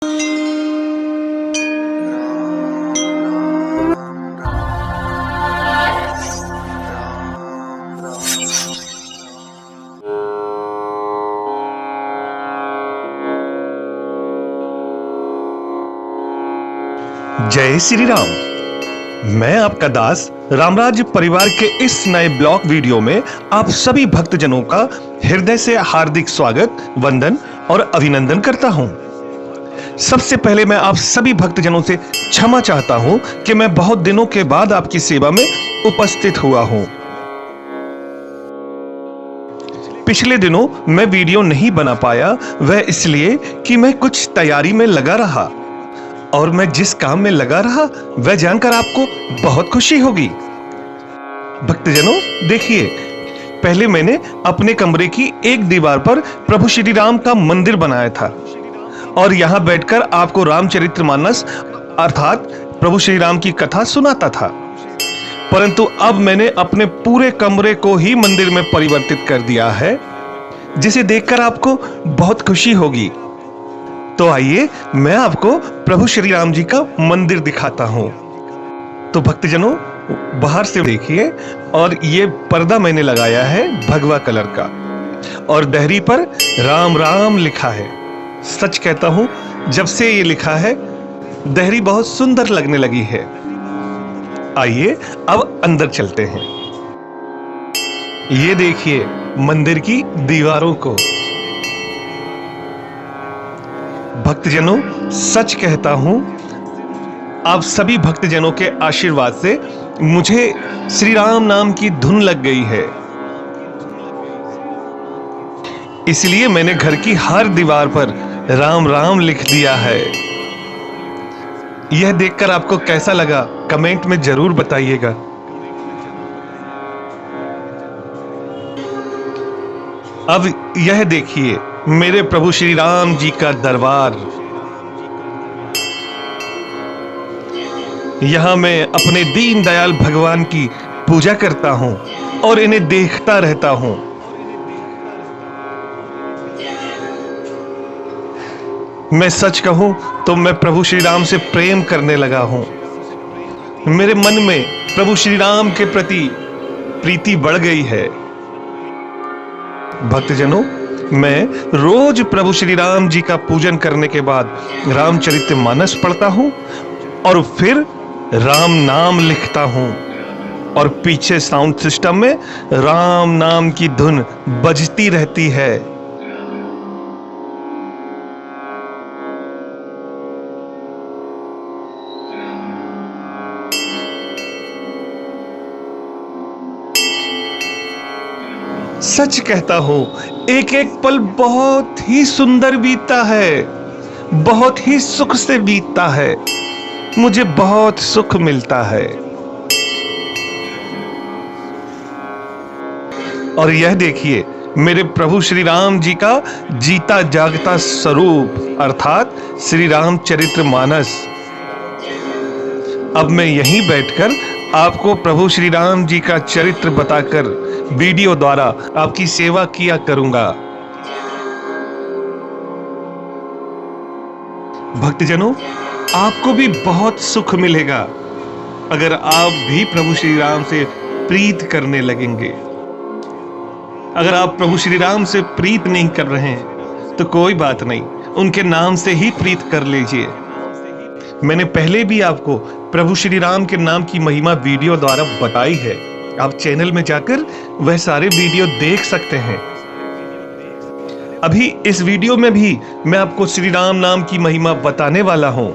जय श्री राम। मैं आपका दास रामराज परिवार के इस नए ब्लॉग वीडियो में आप सभी भक्तजनों का हृदय से हार्दिक स्वागत, वंदन और अभिनंदन करता हूं। सबसे पहले मैं आप सभी भक्तजनों से क्षमा चाहता हूं कि मैं बहुत दिनों के बाद आपकी सेवा में उपस्थित हुआ हूं। पिछले दिनों मैं वीडियो नहीं बना पाया, वह इसलिए कि मैं कुछ तैयारी में लगा रहा, और मैं जिस काम में लगा रहा वह जानकर आपको बहुत खुशी होगी। भक्तजनों देखिए, पहले मैंने अपने कमरे की एक दीवार पर प्रभु श्री राम का मंदिर बनाया था और यहां बैठकर आपको रामचरितमानस अर्थात प्रभु श्री राम की कथा सुनाता था। परंतु अब मैंने अपने पूरे कमरे को ही मंदिर में परिवर्तित कर दिया है, जिसे देखकर आपको बहुत खुशी होगी। तो आइए मैं आपको प्रभु श्री राम जी का मंदिर दिखाता हूं। तो भक्तजनों बाहर से देखिए, और ये पर्दा मैंने लगाया है भगवा कलर का, और दहरी पर राम राम लिखा है। सच कहता हूं, जब से ये लिखा है दहरी बहुत सुंदर लगने लगी है। आइए अब अंदर चलते हैं। ये देखिए मंदिर की दीवारों को। भक्तजनों सच कहता हूं, आप सभी भक्तजनों के आशीर्वाद से मुझे श्री राम नाम की धुन लग गई है। इसलिए मैंने घर की हर दीवार पर राम राम लिख दिया है। यह देखकर आपको कैसा लगा कमेंट में जरूर बताइएगा। अब यह देखिए मेरे प्रभु श्री राम जी का दरबार। यहां मैं अपने दीन दयाल भगवान की पूजा करता हूं और इन्हें देखता रहता हूं। मैं सच कहूं तो मैं प्रभु श्री राम से प्रेम करने लगा हूं। मेरे मन में प्रभु श्री राम के प्रति प्रीति बढ़ गई है। भक्तजनों मैं रोज प्रभु श्री राम जी का पूजन करने के बाद रामचरितमानस पढ़ता हूं और फिर राम नाम लिखता हूं, और पीछे साउंड सिस्टम में राम नाम की धुन बजती रहती है। सच कहता हूं, एक एक पल बहुत ही सुंदर बीतता है, बहुत ही सुख से बीतता है। मुझे बहुत सुख मिलता है। और यह देखिए मेरे प्रभु श्री राम जी का जीता जागता स्वरूप अर्थात श्री रामचरितमानस। अब मैं यहीं बैठकर आपको प्रभु श्री राम जी का चरित्र बताकर वीडियो द्वारा आपकी सेवा किया करूंगा। भक्तजनों आपको भी बहुत सुख मिलेगा अगर आप भी प्रभु श्री राम से प्रीत करने लगेंगे। अगर आप प्रभु श्री राम से प्रीत नहीं कर रहे हैं तो कोई बात नहीं, उनके नाम से ही प्रीत कर लीजिए। मैंने पहले भी आपको प्रभु श्री राम के नाम की महिमा वीडियो द्वारा बताई है। आप चैनल में जाकर वह सारे वीडियो देख सकते हैं। अभी इस वीडियो में भी मैं आपको श्री राम नाम की महिमा बताने वाला हूं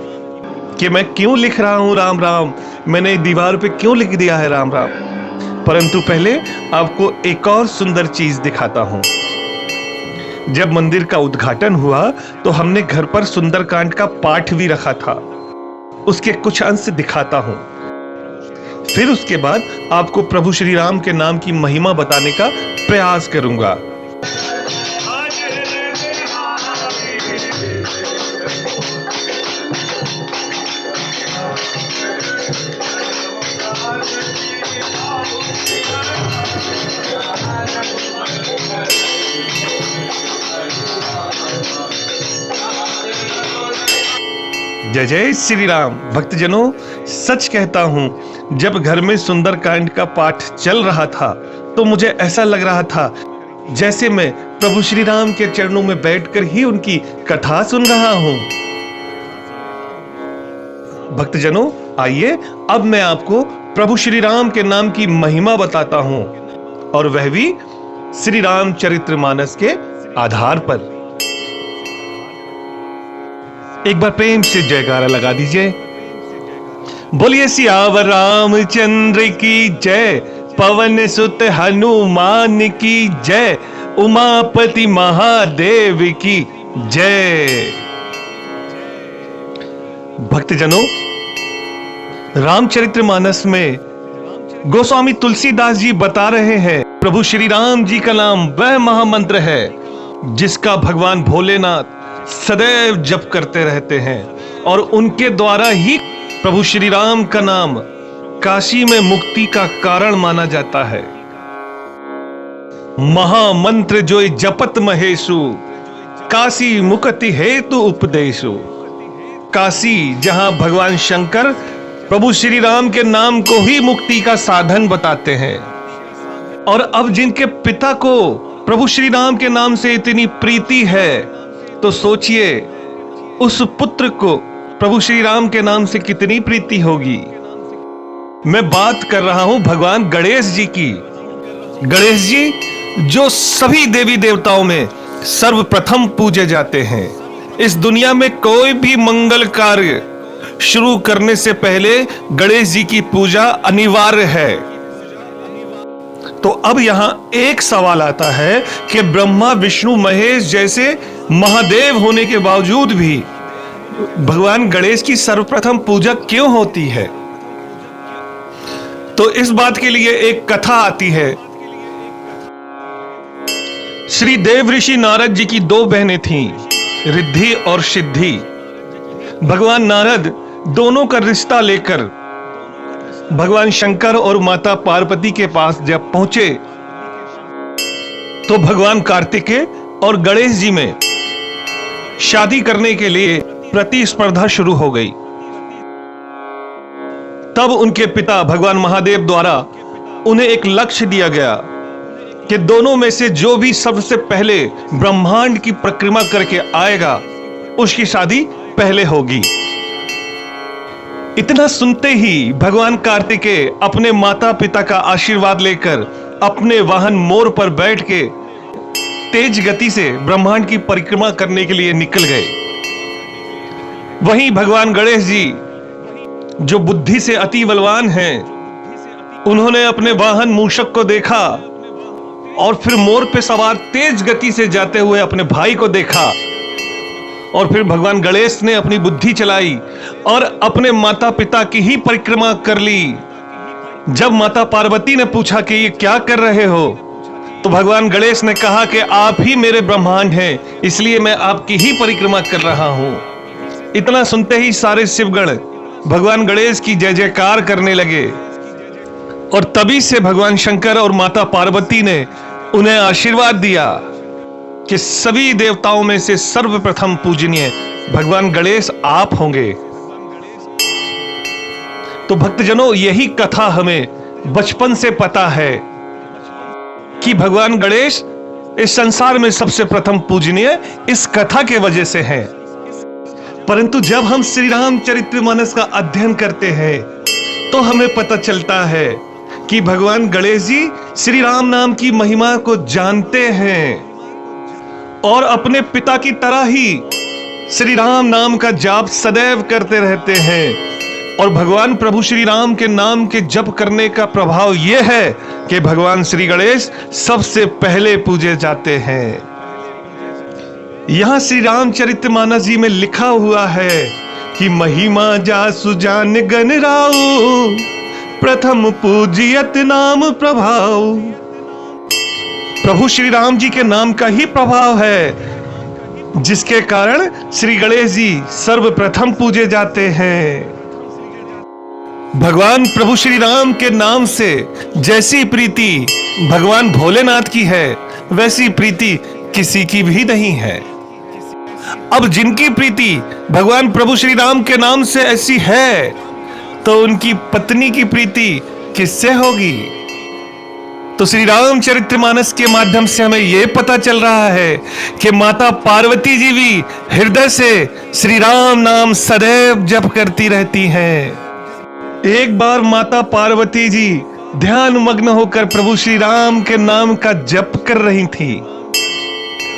कि मैं क्यों लिख रहा हूं राम राम, मैंने दीवार पे क्यों लिख दिया है राम राम। परंतु पहले आपको एक और सुंदर चीज दिखाता हूं। जब मंदिर का उद्घाटन हुआ तो हमने घर पर सुंदरकांड का पाठ भी रखा था, उसके कुछ अंश दिखाता हूं। फिर उसके बाद आपको प्रभु श्री राम के नाम की महिमा बताने का प्रयास करूंगा। जय जय श्री राम। भक्तजनों, सच कहता हूं, जब घर में सुंदरकांड का पाठ चल रहा था तो मुझे ऐसा लग रहा था जैसे मैं प्रभु श्री राम के चरणों में बैठकर ही उनकी कथा सुन रहा हूं। भक्तजनों, आइए अब मैं आपको प्रभु श्री राम के नाम की महिमा बताता हूं, और वह भी श्री राम चरित्रमानस के आधार पर। एक बार प्रेम से जयकारा लगा दीजिए। बोलिए सियावर रामचंद्र की जय, पवन सुत हनुमान की जय, उमापति महादेव की जय। भक्तजनों, रामचरितमानस में गोस्वामी तुलसीदास जी बता रहे हैं प्रभु श्री राम जी का नाम वह महामंत्र है जिसका भगवान भोलेनाथ सदैव जप करते रहते हैं, और उनके द्वारा ही प्रभु श्री राम का नाम काशी में मुक्ति का कारण माना जाता है। महामंत्र जो जपत महेशु, काशी मुक्ति हेतु उपदेशु। काशी, जहां भगवान शंकर प्रभु श्री राम के नाम को ही मुक्ति का साधन बताते हैं, और अब जिनके पिता को प्रभु श्री राम के नाम से इतनी प्रीति है, तो सोचिए उस पुत्र को प्रभु श्री राम के नाम से कितनी प्रीति होगी। मैं बात कर रहा हूं भगवान गणेश जी की। गणेश जी जो सभी देवी देवताओं में सर्वप्रथम पूजे जाते हैं। इस दुनिया में कोई भी मंगल कार्य शुरू करने से पहले गणेश जी की पूजा अनिवार्य है। तो अब यहां एक सवाल आता है कि ब्रह्मा विष्णु महेश जैसे महादेव होने के बावजूद भी भगवान गणेश की सर्वप्रथम पूजा क्यों होती है? तो इस बात के लिए एक कथा आती है। श्री देव ऋषि नारद जी की दो बहनें थीं, रिद्धि और सिद्धि। भगवान नारद दोनों का रिश्ता लेकर भगवान शंकर और माता पार्वती के पास जब पहुंचे तो भगवान कार्तिकेय और गणेश जी में शादी करने के लिए प्रतिस्पर्धा शुरू हो गई। तब उनके पिता भगवान महादेव द्वारा उन्हें एक लक्ष्य दिया गया कि दोनों में से जो भी सबसे पहले ब्रह्मांड की परिक्रमा करके आएगा उसकी शादी पहले होगी। इतना सुनते ही भगवान कार्तिकेय अपने माता पिता का आशीर्वाद लेकर अपने वाहन मोर पर बैठ के तेज गति से ब्रह्मांड की परिक्रमा करने के लिए निकल गए। वहीं भगवान गणेश जी जो बुद्धि से अति बलवान हैं, उन्होंने अपने वाहन मूषक को देखा और फिर मोर पे सवार तेज गति से जाते हुए अपने भाई को देखा, और फिर भगवान गणेश ने अपनी बुद्धि चलाई और अपने माता पिता की ही परिक्रमा कर ली। जब माता पार्वती ने पूछा कि ये क्या कर रहे हो, तो भगवान गणेश ने कहा कि आप ही मेरे ब्रह्मांड हैं, इसलिए मैं आपकी ही परिक्रमा कर रहा हूं। इतना सुनते ही सारे शिवगण भगवान गणेश की जय जयकार करने लगे, और तभी से भगवान शंकर और माता पार्वती ने उन्हें आशीर्वाद दिया कि सभी देवताओं में से सर्वप्रथम पूजनीय भगवान गणेश आप होंगे। तो भक्तजनों, यही कथा हमें बचपन से पता है कि भगवान गणेश इस संसार में सबसे प्रथम पूजनीय इस कथा के वजह से है। परंतु जब हम श्री राम चरित्रमानस का अध्ययन करते हैं तो हमें पता चलता है कि भगवान गणेश जी श्री राम नाम की महिमा को जानते हैं और अपने पिता की तरह ही श्री राम नाम का जाप सदैव करते रहते हैं। और भगवान प्रभु श्री राम के नाम के जप करने का प्रभाव यह है कि भगवान श्री गणेश सबसे पहले पूजे जाते हैं। यहां श्री रामचरितमानस जी में लिखा हुआ है कि महिमा जासु जान गण राउ, प्रथम पूजियत नाम प्रभाव। प्रभु श्री राम जी के नाम का ही प्रभाव है जिसके कारण श्री गणेश जी सर्वप्रथम पूजे जाते हैं। भगवान प्रभु श्री राम के नाम से जैसी प्रीति भगवान भोलेनाथ की है, वैसी प्रीति किसी की भी नहीं है। अब जिनकी प्रीति भगवान प्रभु श्री राम के नाम से ऐसी है, तो उनकी पत्नी की प्रीति किससे होगी? तो श्री रामचरितमानस के माध्यम से हमें यह पता चल रहा है कि माता पार्वती जी भी हृदय से श्री राम नाम सदैव जप करती रहती हैं। एक बार माता पार्वती जी ध्यान मग्न होकर प्रभु श्री राम के नाम का जप कर रही थी।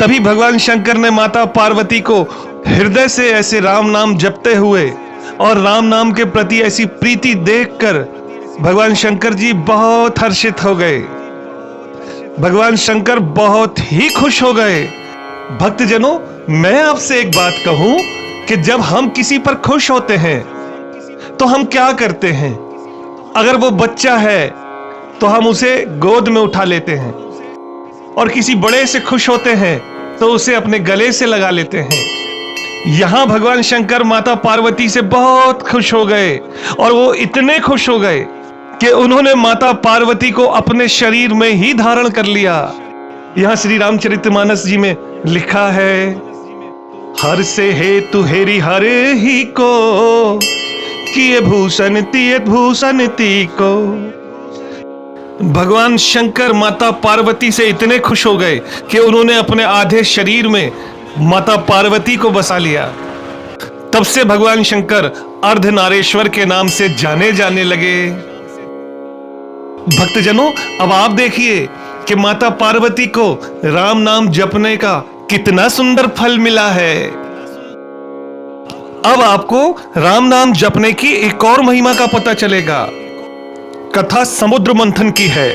तभी भगवान शंकर ने माता पार्वती को हृदय से ऐसे राम नाम जपते हुए और राम नाम के प्रति ऐसी प्रीति देखकर भगवान शंकर जी बहुत हर्षित हो गए। भगवान शंकर बहुत ही खुश हो गए। भक्तजनों, मैं आपसे एक बात कहूं कि जब हम किसी पर खुश होते हैं तो हम क्या करते हैं? अगर वो बच्चा है तो हम उसे गोद में उठा लेते हैं, और किसी बड़े से खुश होते हैं तो उसे अपने गले से लगा लेते हैं। यहां भगवान शंकर माता पार्वती से बहुत खुश हो गए, और वो इतने खुश हो गए कि उन्होंने माता पार्वती को अपने शरीर में ही धारण कर लिया। यहां श्री रामचरितमानस जी में लिखा है, हर से हेतु हेरी हर ही को, किए भूषण तिये भूषण ती को। भगवान शंकर माता पार्वती से इतने खुश हो गए कि उन्होंने अपने आधे शरीर में माता पार्वती को बसा लिया। तब से भगवान शंकर अर्धनारेश्वर के नाम से जाने जाने लगे। भक्तजनों, अब आप देखिए कि माता पार्वती को राम नाम जपने का कितना सुंदर फल मिला है। अब आपको राम नाम जपने की एक और महिमा का पता चलेगा। कथा समुद्र मंथन की है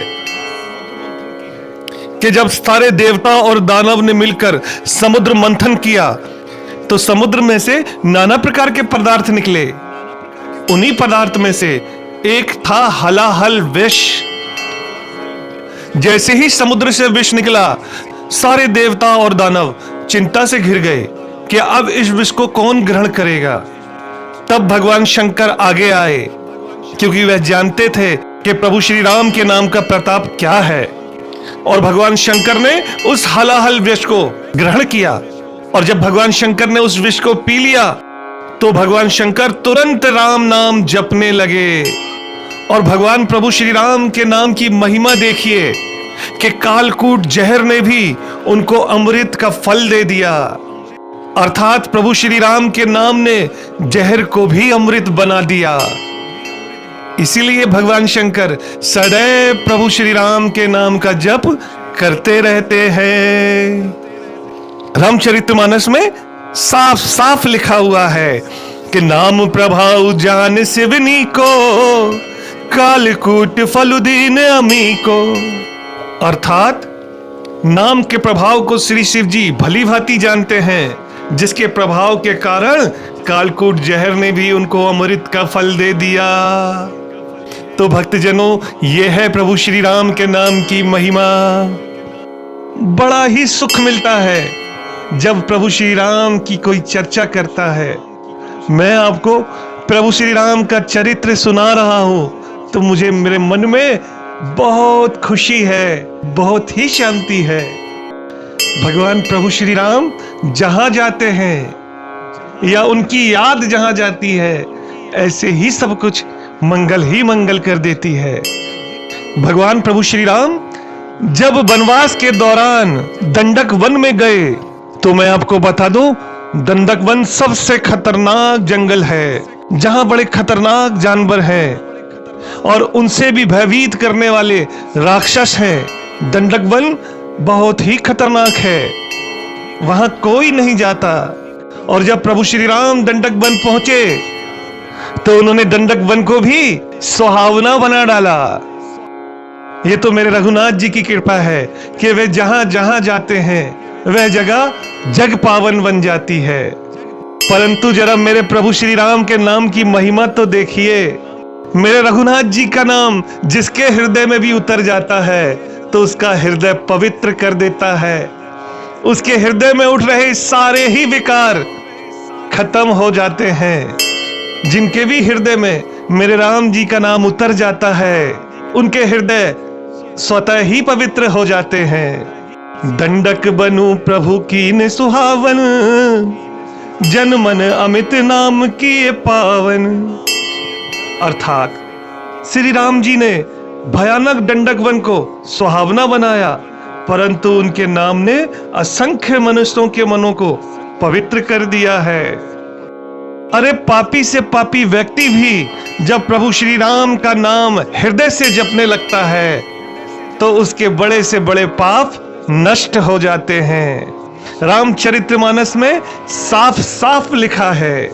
कि जब सारे देवता और दानव ने मिलकर समुद्र मंथन किया तो समुद्र में से नाना प्रकार के पदार्थ निकले। उन्हीं पदार्थ में से एक था हलाहल विष। जैसे ही समुद्र से विष निकला, सारे देवता और दानव चिंता से घिर गए कि अब इस विष को कौन ग्रहण करेगा। तब भगवान शंकर आगे आए, क्योंकि वह जानते थे कि प्रभु श्री राम के नाम का प्रताप क्या है। और भगवान शंकर ने उस हलाहल विष को ग्रहण किया, और जब भगवान शंकर ने उस विष को पी लिया तो भगवान शंकर तुरंत राम नाम जपने लगे। और भगवान प्रभु श्री राम के नाम की महिमा देखिए कि कालकूट जहर ने भी उनको अमृत का फल दे दिया। अर्थात प्रभु श्री राम के नाम ने जहर को भी अमृत बना दिया। इसीलिए भगवान शंकर सदैव प्रभु श्री राम के नाम का जप करते रहते हैं। रामचरितमानस में साफ साफ लिखा हुआ है कि नाम प्रभाव जान शिवनी को, कालकूट फलुदीन अमी को। अर्थात नाम के प्रभाव को श्री शिव जी भली भांति जानते हैं, जिसके प्रभाव के कारण कालकूट जहर ने भी उनको अमृत का फल दे दिया। तो भक्तजनों, यह है प्रभु श्री राम के नाम की महिमा। बड़ा ही सुख मिलता है जब प्रभु श्री राम की कोई चर्चा करता है। मैं आपको प्रभु श्री राम का चरित्र सुना रहा हूं तो मुझे मेरे मन में बहुत खुशी है, बहुत ही शांति है। भगवान प्रभु श्री राम जहां जाते हैं या उनकी याद जहां जाती है, ऐसे ही सब कुछ मंगल ही मंगल कर देती है। भगवान प्रभु श्री राम जब वनवास के दौरान दंडक वन में गए, तो मैं आपको बता दूं, दंडक वन सबसे खतरनाक जंगल है, जहां बड़े खतरनाक जानवर हैं और उनसे भी भयभीत करने वाले राक्षस हैं। दंडक वन बहुत ही खतरनाक है, वहां कोई नहीं जाता। और जब प्रभु श्री राम दंडक वन पहुंचे तो उन्होंने दंडक वन को भी सुहावना बना डाला। ये तो मेरे रघुनाथ जी की कृपा है कि वे जहां जहां जाते हैं वह जगह जग पावन बन जाती है। परंतु जरा मेरे प्रभु श्री राम के नाम की महिमा तो देखिए। मेरे रघुनाथ जी का नाम जिसके हृदय में भी उतर जाता है तो उसका हृदय पवित्र कर देता है। उसके हृदय में उठ रहे सारे ही विकार खत्म हो जाते हैं। जिनके भी हृदय में मेरे राम जी का नाम उतर जाता है, उनके हृदय स्वतः ही पवित्र हो जाते हैं। दंडक बनूं प्रभु कीन सुहावन, जन मन अमित नाम किए पावन। अर्थात श्री राम जी ने भयानक दंडक वन को सुहावना बनाया, परंतु उनके नाम ने असंख्य मनुष्यों के मनों को पवित्र कर दिया है। अरे पापी से पापी व्यक्ति भी जब प्रभु श्री राम का नाम हृदय से जपने लगता है तो उसके बड़े से बड़े पाप नष्ट हो जाते हैं। रामचरितमानस में साफ साफ लिखा है,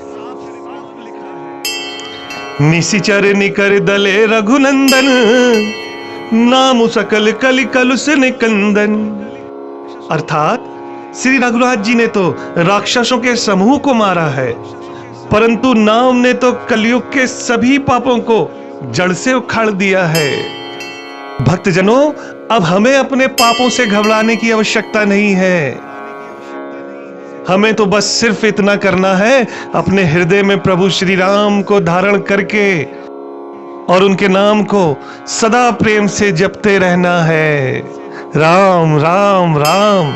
निशिचर निकर दले रघुनंदन, नाम सकल कलि कलुष निकंदन। अर्थात श्री रघुनाथ जी ने तो राक्षसों के समूह को मारा है, परंतु नाम ने तो कलयुग के सभी पापों को जड़ से उखाड़ दिया है। भक्तजनों, अब हमें अपने पापों से घबराने की आवश्यकता नहीं है। हमें तो बस सिर्फ इतना करना है, अपने हृदय में प्रभु श्री राम को धारण करके और उनके नाम को सदा प्रेम से जपते रहना है। राम राम राम,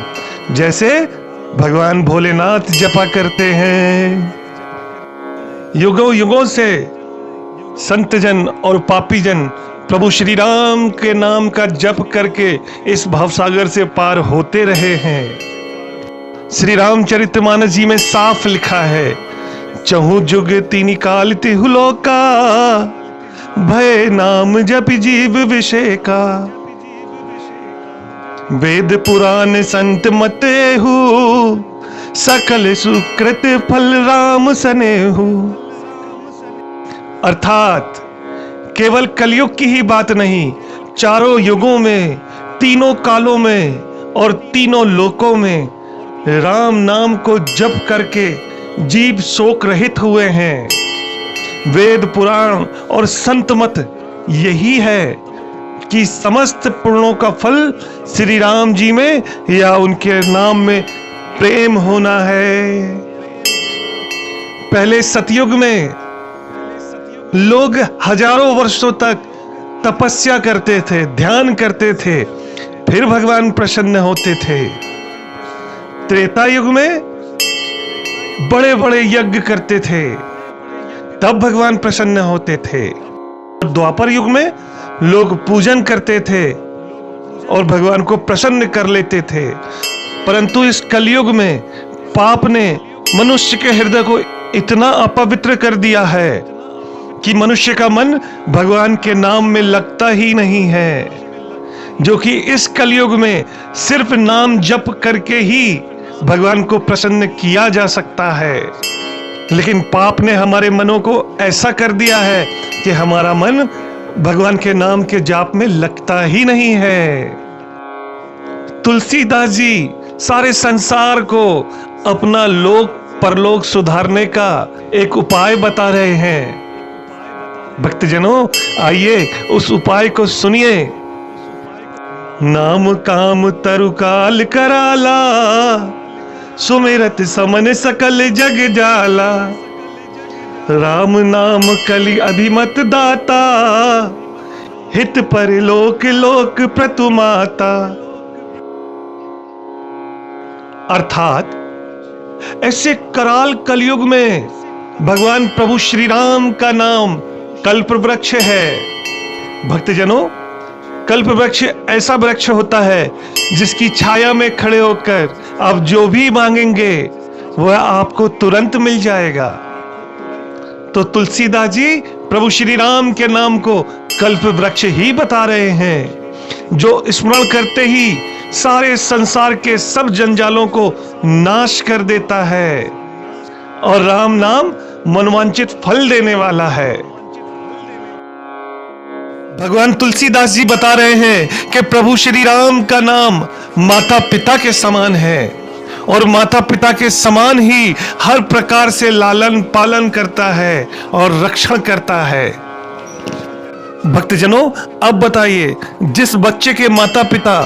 जैसे भगवान भोलेनाथ जपा करते हैं। युगों युगों से संतजन और पापीजन प्रभु श्री राम के नाम का जप करके इस भवसागर से पार होते रहे हैं। श्री रामचरितमानस जी में साफ लिखा है, चहु जुग तीनी काल तिहु लोका, भय नाम जप जीव विषय का। वेद पुराण संत मतेहु, सकल सुकृत फल राम सनेहु। अर्थात केवल कलयुग की ही बात नहीं, चारों युगों में, तीनों कालों में और तीनों लोकों में राम नाम को जप करके जीव शोक रहित हुए हैं। वेद पुराण और संत मत यही है कि समस्त पुण्यों का फल श्री राम जी में या उनके नाम में प्रेम होना है। पहले सतयुग में लोग हजारों वर्षों तक तपस्या करते थे, ध्यान करते थे, फिर भगवान प्रसन्न होते थे। त्रेता युग में बड़े बड़े यज्ञ करते थे, तब भगवान प्रसन्न होते थे। द्वापर युग में लोग पूजन करते थे और भगवान को प्रसन्न कर लेते थे। परंतु इस कलयुग में पाप ने मनुष्य के हृदय को इतना अपवित्र कर दिया है कि मनुष्य का मन भगवान के नाम में लगता ही नहीं है, जो कि इस कलयुग में सिर्फ नाम जप करके ही भगवान को प्रसन्न किया जा सकता है। लेकिन पाप ने हमारे मनों को ऐसा कर दिया है कि हमारा मन भगवान के नाम के जाप में लगता ही नहीं है। तुलसीदास जी सारे संसार को अपना लोक परलोक सुधारने का एक उपाय बता रहे हैं। भक्तजनों, आइए उस उपाय को सुनिए। नाम काम तरुकाल कराला, सुमिरत समन सकल जग जाला। राम नाम कलि अभिमत दाता, हित पर लोक लोक प्रतुमाता। अर्थात ऐसे कराल कलयुग में भगवान प्रभु श्री राम का नाम कल्प वृक्ष है। भक्तजनों, कल्प वृक्ष ऐसा वृक्ष होता है जिसकी छाया में खड़े होकर आप जो भी मांगेंगे वह आपको तुरंत मिल जाएगा। तो तुलसीदास जी प्रभु श्री राम के नाम को कल्प वृक्ष ही बता रहे हैं, जो स्मरण करते ही सारे संसार के सब जंजालों को नाश कर देता है और राम नाम मनोवांछित फल देने वाला है। भगवान तुलसीदास जी बता रहे हैं कि प्रभु श्री राम का नाम माता पिता के समान है और माता पिता के समान ही हर प्रकार से लालन पालन करता है और रक्षण करता है। भक्तजनों, अब बताइए, जिस बच्चे के माता पिता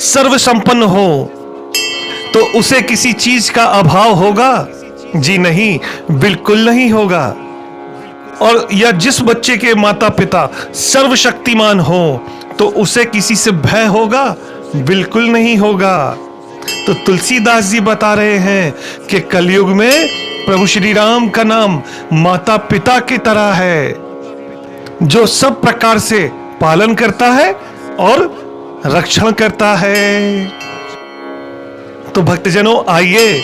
सर्व संपन्न हो तो उसे किसी चीज का अभाव होगा? जी नहीं, बिल्कुल नहीं होगा। और या जिस बच्चे के माता पिता सर्वशक्तिमान हो तो उसे किसी से भय होगा? बिल्कुल नहीं होगा। तो तुलसीदास जी बता रहे हैं कि कलयुग में प्रभु श्री राम का नाम माता पिता की तरह है, जो सब प्रकार से पालन करता है और रक्षण करता है। तो भक्तजनों, आइए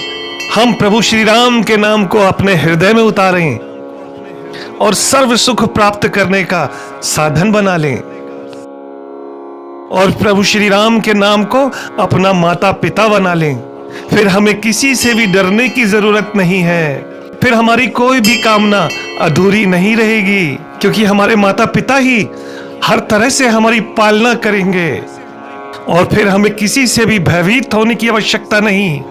हम प्रभु श्री राम के नाम को अपने हृदय में उतारें और सर्व सुख प्राप्त करने का साधन बना लें, और प्रभु श्री राम के नाम को अपना माता पिता बना लें। फिर हमें किसी से भी डरने की जरूरत नहीं है, फिर हमारी कोई भी कामना अधूरी नहीं रहेगी, क्योंकि हमारे माता पिता ही हर तरह से हमारी पालना करेंगे, और फिर हमें किसी से भी भयभीत होने की आवश्यकता नहीं,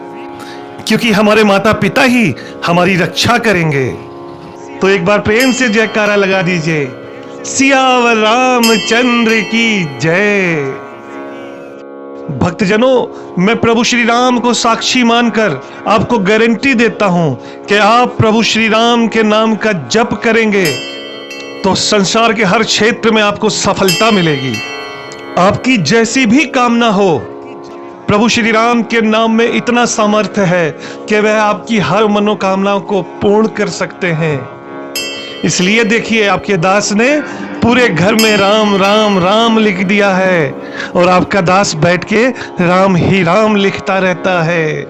क्योंकि हमारे माता पिता ही हमारी रक्षा करेंगे। तो एक बार प्रेम से जयकारा लगा दीजिए, सियावर रामचंद्र की जय। भक्तजनों, मैं प्रभु श्री राम को साक्षी मानकर आपको गारंटी देता हूं कि आप प्रभु श्री राम के नाम का जप करेंगे तो संसार के हर क्षेत्र में आपको सफलता मिलेगी। आपकी जैसी भी कामना हो, प्रभु श्री राम के नाम में इतना सामर्थ्य है कि वह आपकी हर मनोकामनाओं को पूर्ण कर सकते हैं। इसलिए देखिए, आपके दास ने पूरे घर में राम राम राम लिख दिया है, और आपका दास बैठ के राम ही राम लिखता रहता है।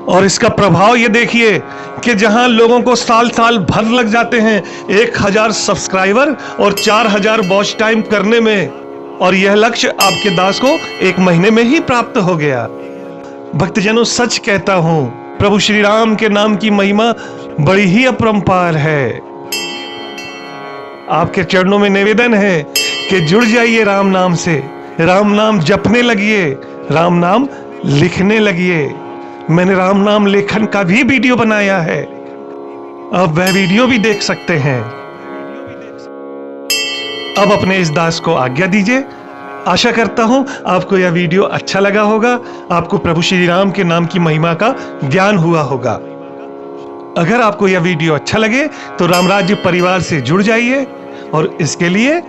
और इसका प्रभाव ये देखिए कि जहां लोगों को साल साल भर लग जाते हैं 1000 सब्सक्राइबर और 4000 वॉच टाइम करने में, और यह लक्ष्य आपके दास को 1 महीने में ही प्राप्त हो गया। भक्तजनों, सच कहता हूं, प्रभु श्री राम के नाम की महिमा बड़ी ही अपरंपार है। आपके चरणों में निवेदन है कि जुड़ जाइए राम नाम से, राम नाम जपने लगिए, राम नाम लिखने लगिए। मैंने राम नाम लेखन का भी वीडियो बनाया है, आप वह वीडियो भी देख सकते हैं। अब अपने इस दास को आज्ञा दीजिए। आशा करता हूं आपको यह वीडियो अच्छा लगा होगा, आपको प्रभु श्री राम के नाम की महिमा का ज्ञान हुआ होगा। अगर आपको यह वीडियो अच्छा लगे तो रामराज्य परिवार से जुड़ जाइए, और इसके लिए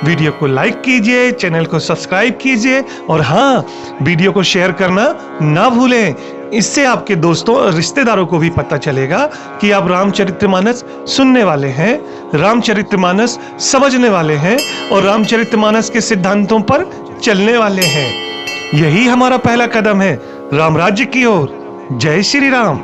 वीडियो को लाइक कीजिए, चैनल को सब्सक्राइब कीजिए, और हाँ, वीडियो को शेयर करना ना भूलें। इससे आपके दोस्तों और रिश्तेदारों को भी पता चलेगा कि आप रामचरितमानस सुनने वाले हैं, रामचरितमानस समझने वाले हैं, और रामचरितमानस के सिद्धांतों पर चलने वाले हैं। यही हमारा पहला कदम है राम राज्य की ओर। जय श्री राम।